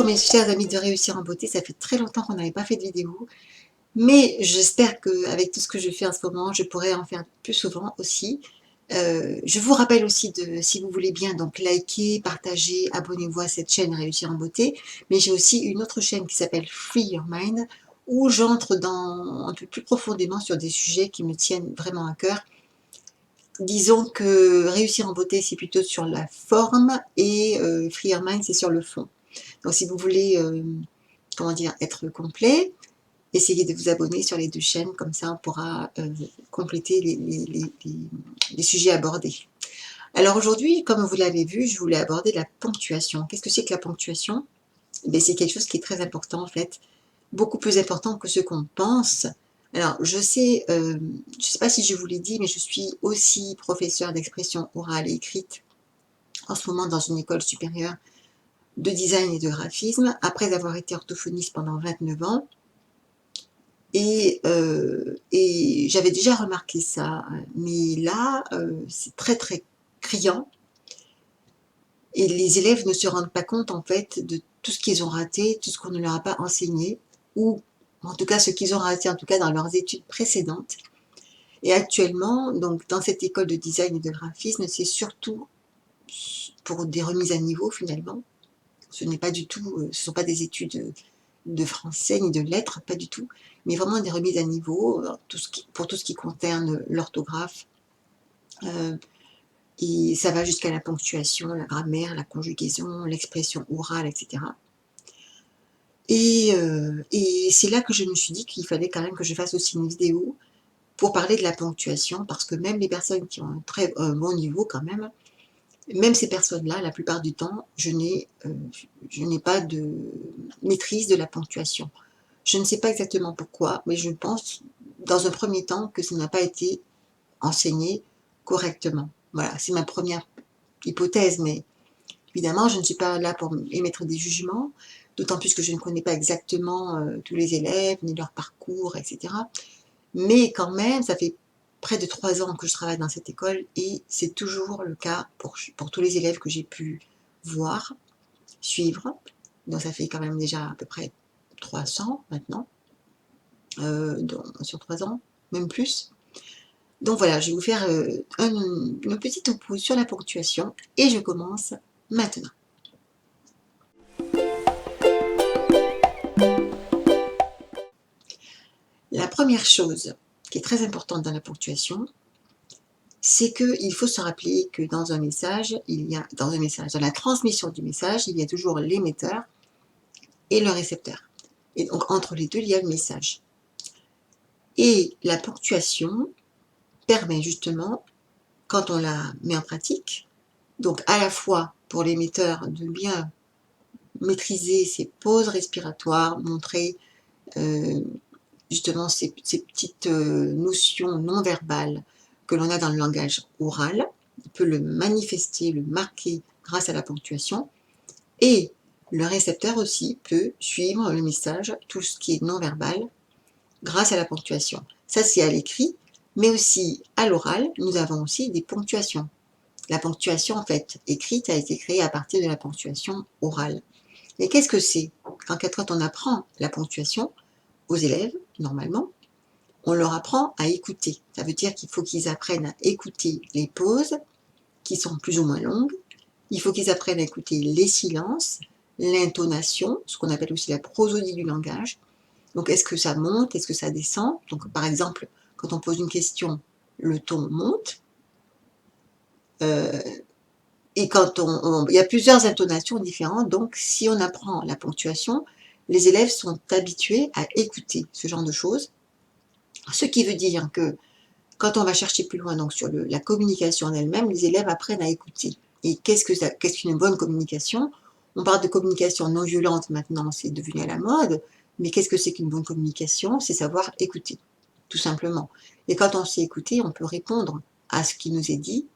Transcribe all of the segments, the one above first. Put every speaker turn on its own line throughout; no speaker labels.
Bonjour mes chers amis de Réussir en Beauté, ça fait très longtemps qu'on n'avait pas fait de vidéo, mais j'espère qu'avec tout ce que je fais en ce moment, je pourrai en faire plus souvent aussi. Je vous rappelle aussi de, si vous voulez bien, donc liker, partager, abonnez-vous à cette chaîne Réussir en Beauté, mais j'ai aussi une autre chaîne qui s'appelle Free Your Mind, où j'entre dans un peu plus profondément sur des sujets qui me tiennent vraiment à cœur. Disons que Réussir en Beauté, c'est plutôt sur la forme et Free Your Mind, c'est sur le fond. Donc si vous voulez, comment dire, être complet, essayez de vous abonner sur les deux chaînes, comme ça on pourra compléter les sujets abordés. Alors aujourd'hui, comme vous l'avez vu, je voulais aborder la ponctuation. Qu'est-ce que c'est que la ponctuation? C'est quelque chose qui est très important en fait, beaucoup plus important que ce qu'on pense. Alors je sais pas si je vous l'ai dit, mais je suis aussi professeure d'expression orale et écrite en ce moment dans une école supérieure de design et de graphisme, après avoir été orthophoniste pendant 29 ans. Et j'avais déjà remarqué ça, mais là, c'est très très criant. Et les élèves ne se rendent pas compte en fait de tout ce qu'ils ont raté, tout ce qu'on ne leur a pas enseigné, ou en tout cas ce qu'ils ont raté en tout cas dans leurs études précédentes. Et actuellement, donc dans cette école de design et de graphisme, c'est surtout pour des remises à niveau finalement. Ce n'est pas du tout, ce ne sont pas des études de français ni de lettres, pas du tout, mais vraiment des remises à niveau pour tout ce qui concerne l'orthographe. Et ça va jusqu'à la ponctuation, la grammaire, la conjugaison, l'expression orale, etc. Et c'est là que je me suis dit qu'il fallait quand même que je fasse aussi une vidéo pour parler de la ponctuation, parce que même les personnes qui ont un très bon niveau quand même ces personnes-là, la plupart du temps, je n'ai pas de maîtrise de la ponctuation. Je ne sais pas exactement pourquoi, mais je pense, dans un premier temps, que ça n'a pas été enseigné correctement. Voilà, c'est ma première hypothèse, mais évidemment, je ne suis pas là pour émettre des jugements, d'autant plus que je ne connais pas exactement tous les élèves, ni leur parcours, etc. Mais quand même, ça fait près de 3 ans que je travaille dans cette école et c'est toujours le cas pour tous les élèves que j'ai pu voir, suivre. Donc ça fait quand même déjà à peu près 300 maintenant, sur 3 ans, même plus. Donc voilà, je vais vous faire une petite topo sur la ponctuation et je commence maintenant. La première chose qui est très importante dans la ponctuation, c'est qu'il faut se rappeler que dans un message, dans la transmission du message, il y a toujours l'émetteur et le récepteur. Et donc entre les deux, il y a le message. Et la ponctuation permet justement, quand on la met en pratique, donc à la fois pour l'émetteur de bien maîtriser ses pauses respiratoires, montrer justement ces petites notions non verbales que l'on a dans le langage oral, il peut le manifester, le marquer grâce à la ponctuation, et le récepteur aussi peut suivre le message, tout ce qui est non verbal, grâce à la ponctuation. Ça c'est à l'écrit, mais aussi à l'oral, nous avons aussi des ponctuations. La ponctuation en fait écrite a été créée à partir de la ponctuation orale. Et qu'est-ce que c'est? Quand on apprend la ponctuation aux élèves, normalement, on leur apprend à écouter. Ça veut dire qu'il faut qu'ils apprennent à écouter les pauses, qui sont plus ou moins longues. Il faut qu'ils apprennent à écouter les silences, l'intonation, ce qu'on appelle aussi la prosodie du langage. Donc, est-ce que ça monte? Est-ce que ça descend? Donc, par exemple, quand on pose une question, le ton monte. Et quand il y a plusieurs intonations différentes. Donc, si on apprend la ponctuation, les élèves sont habitués à écouter ce genre de choses. Ce qui veut dire que quand on va chercher plus loin donc sur la communication en elle-même, les élèves apprennent à écouter. Et qu'est-ce qu'une bonne communication? On parle de communication non violente maintenant, c'est devenu à la mode, mais qu'est-ce que c'est qu'une bonne communication? C'est savoir écouter, tout simplement. Et quand on sait écouter, on peut répondre à ce qui nous est dit.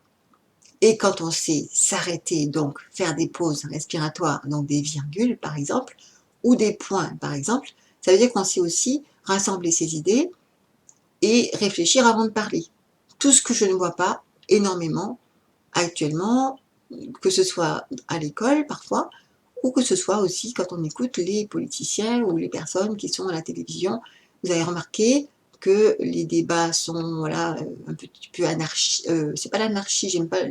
Et quand on sait s'arrêter, donc faire des pauses respiratoires, donc des virgules par exemple, ou des points par exemple, ça veut dire qu'on sait aussi rassembler ses idées et réfléchir avant de parler. Tout ce que je ne vois pas énormément actuellement, que ce soit à l'école parfois, ou que ce soit aussi quand on écoute les politiciens ou les personnes qui sont à la télévision. Vous avez remarqué que les débats sont, voilà, un petit peu c'est pas l'anarchie, j'aime pas,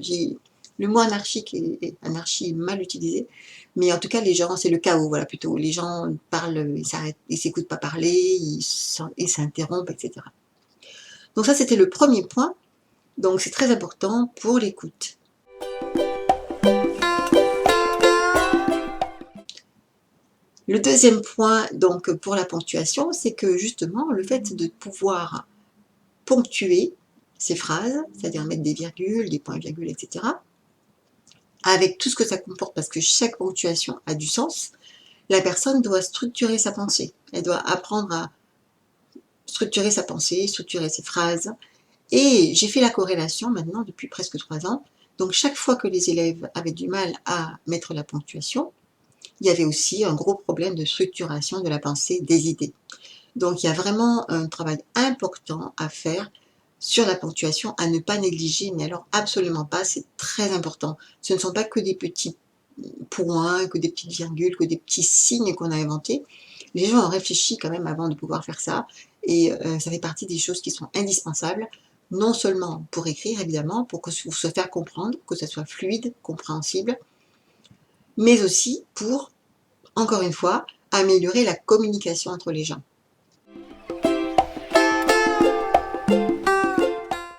le mot anarchique anarchie est mal utilisé, mais en tout cas les gens, c'est le chaos, voilà, plutôt. Les gens parlent, ils s'arrêtent, ils s'écoutent pas parler, ils s'interrompent, etc. Donc ça, c'était le premier point. Donc c'est très important pour l'écoute. Le deuxième point, donc pour la ponctuation, c'est que justement le fait de pouvoir ponctuer ces phrases, c'est-à-dire mettre des virgules, des points-virgules, etc., avec tout ce que ça comporte, parce que chaque ponctuation a du sens, la personne doit structurer sa pensée. Elle doit apprendre à structurer sa pensée, structurer ses phrases. Et j'ai fait la corrélation maintenant depuis presque 3 ans. Donc chaque fois que les élèves avaient du mal à mettre la ponctuation, il y avait aussi un gros problème de structuration de la pensée, des idées. Donc il y a vraiment un travail important à faire sur la ponctuation, à ne pas négliger, mais alors absolument pas, c'est très important. Ce ne sont pas que des petits points, que des petites virgules, que des petits signes qu'on a inventés. Les gens ont réfléchi quand même avant de pouvoir faire ça, et ça fait partie des choses qui sont indispensables, non seulement pour écrire évidemment, pour se faire comprendre, que ça soit fluide, compréhensible, mais aussi pour, encore une fois, améliorer la communication entre les gens.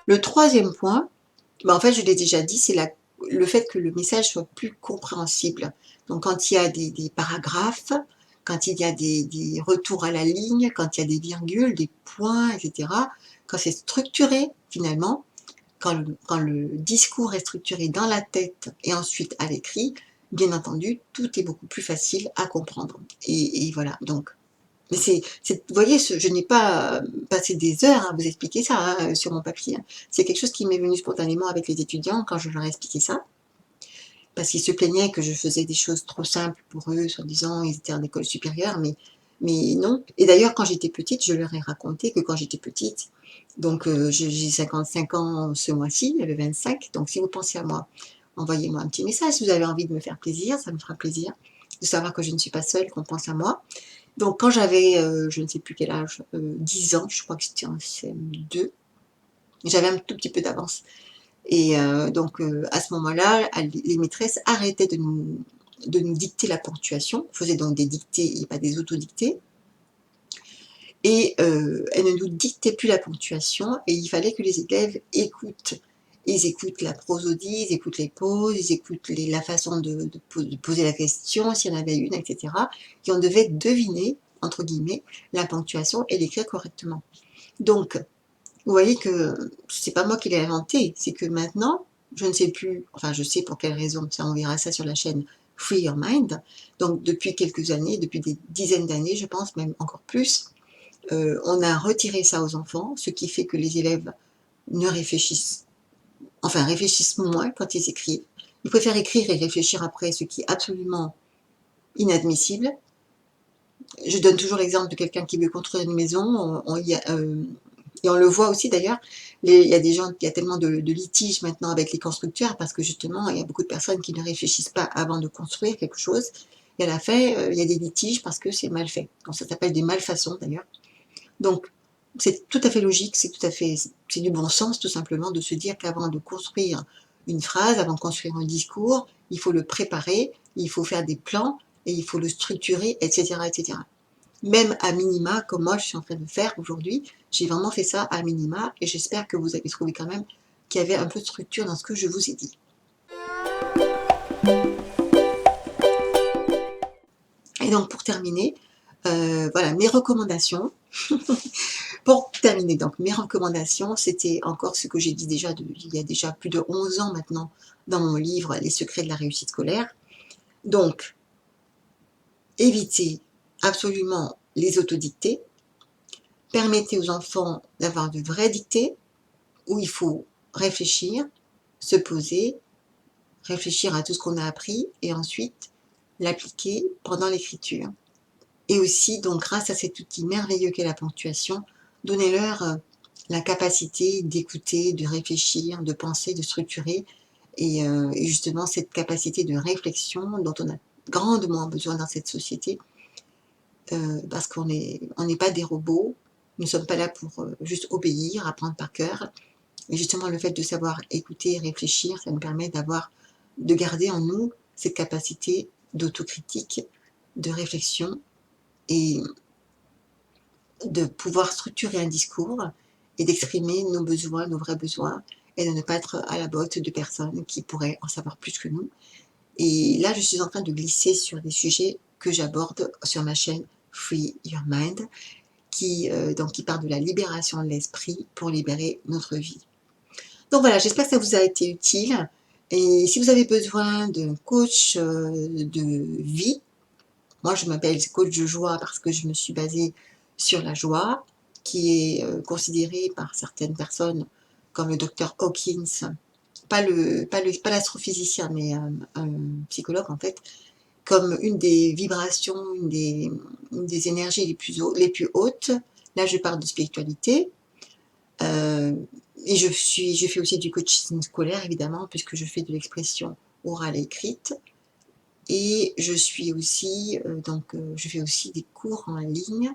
Le troisième point, en fait je l'ai déjà dit, c'est le fait que le message soit plus compréhensible. Donc quand il y a des paragraphes, quand il y a des retours à la ligne, quand il y a des virgules, des points, etc., quand c'est structuré finalement, quand le discours est structuré dans la tête et ensuite à l'écrit, bien entendu, tout est beaucoup plus facile à comprendre. Et voilà, donc mais vous voyez, je n'ai pas passé des heures à vous expliquer ça sur mon papier. C'est quelque chose qui m'est venu spontanément avec les étudiants quand je leur ai expliqué ça, parce qu'ils se plaignaient que je faisais des choses trop simples pour eux, soi-disant ils étaient en école supérieure, mais non. Et d'ailleurs, quand j'étais petite, je leur ai raconté que quand j'étais petite, donc j'ai 55 ans ce mois-ci, le 25, donc si vous pensez à moi, envoyez-moi un petit message si vous avez envie de me faire plaisir, ça me fera plaisir de savoir que je ne suis pas seule, qu'on pense à moi. Donc quand j'avais, je ne sais plus quel âge, 10 ans, je crois que c'était en CM2, j'avais un tout petit peu d'avance. Et donc à ce moment-là, les maîtresses arrêtaient de nous dicter la ponctuation, faisaient donc des dictées et pas des autodictées. Et elles ne nous dictaient plus la ponctuation et il fallait que les élèves écoutent. Ils écoutent la prosodie, ils écoutent les pauses, ils écoutent la façon de poser la question, s'il y en avait une, etc. Et on devait deviner, entre guillemets, la ponctuation et l'écrire correctement. Donc, vous voyez que c'est pas moi qui l'ai inventé, c'est que maintenant, je ne sais plus, enfin je sais pour quelle raison, ça on verra ça sur la chaîne Free Your Mind. Donc depuis quelques années, depuis des dizaines d'années, je pense même encore plus, on a retiré ça aux enfants, ce qui fait que les élèves ne réfléchissent, enfin réfléchissent moins quand ils écrivent. Ils préfèrent écrire et réfléchir après, ce qui est absolument inadmissible. Je donne toujours l'exemple de quelqu'un qui veut construire une maison, et on le voit aussi d'ailleurs, il y a des gens, il y a tellement de litiges maintenant avec les constructeurs parce que justement il y a beaucoup de personnes qui ne réfléchissent pas avant de construire quelque chose, et à la fin il y a des litiges parce que c'est mal fait. Donc ça s'appelle des malfaçons d'ailleurs. Donc c'est tout à fait logique, c'est du bon sens tout simplement de se dire qu'avant de construire une phrase, avant de construire un discours, il faut le préparer, il faut faire des plans et il faut le structurer, etc., etc. Même à minima, comme moi je suis en train de faire aujourd'hui, j'ai vraiment fait ça à minima et j'espère que vous avez trouvé quand même qu'il y avait un peu de structure dans ce que je vous ai dit. Et donc pour terminer, voilà mes recommandations. Pour terminer, donc mes recommandations, c'était encore ce que j'ai dit déjà il y a déjà plus de 11 ans maintenant dans mon livre Les secrets de la réussite scolaire. Donc, évitez absolument les autodictées, permettez aux enfants d'avoir de vraies dictées où il faut réfléchir, se poser, réfléchir à tout ce qu'on a appris et ensuite l'appliquer pendant l'écriture. Et aussi, donc grâce à cet outil merveilleux qu'est la ponctuation, donnez-leur la capacité d'écouter, de réfléchir, de penser, de structurer, et justement cette capacité de réflexion dont on a grandement besoin dans cette société, parce on n'est pas des robots, nous ne sommes pas là pour juste obéir, apprendre par cœur. Et justement, le fait de savoir écouter et réfléchir, ça nous permet de garder en nous cette capacité d'autocritique, de réflexion et de pouvoir structurer un discours et d'exprimer nos besoins, nos vrais besoins, et de ne pas être à la botte de personnes qui pourraient en savoir plus que nous. Et là, je suis en train de glisser sur des sujets que j'aborde sur ma chaîne Free Your Mind, qui parle de la libération de l'esprit pour libérer notre vie. Donc voilà, j'espère que ça vous a été utile. Et si vous avez besoin d'un coach de vie, moi je m'appelle coach de joie parce que je me suis basée sur la joie, qui est considérée par certaines personnes comme le docteur Hawkins, pas l'astrophysicien, mais un psychologue en fait, comme une des vibrations, une des énergies les plus hautes. Là, je parle de spiritualité. Euh, et je fais aussi du coaching scolaire, évidemment, puisque je fais de l'expression orale et écrite. Et je fais aussi des cours en ligne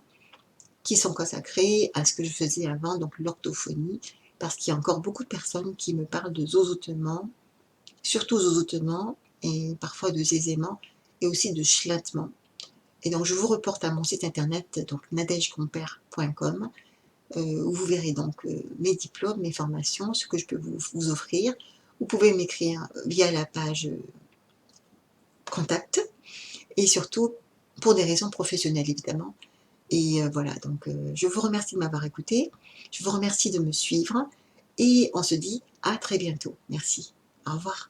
qui sont consacrés à ce que je faisais avant, donc l'orthophonie, parce qu'il y a encore beaucoup de personnes qui me parlent de zozotement, surtout zozotement, et parfois de zézément, et aussi de schlattement. Et donc je vous reporte à mon site internet, donc nadejcompère.com, où vous verrez donc mes diplômes, mes formations, ce que je peux vous offrir. Vous pouvez m'écrire via la page contact, et surtout pour des raisons professionnelles évidemment. Et voilà, donc je vous remercie de m'avoir écouté, je vous remercie de me suivre, et on se dit à très bientôt. Merci, au revoir.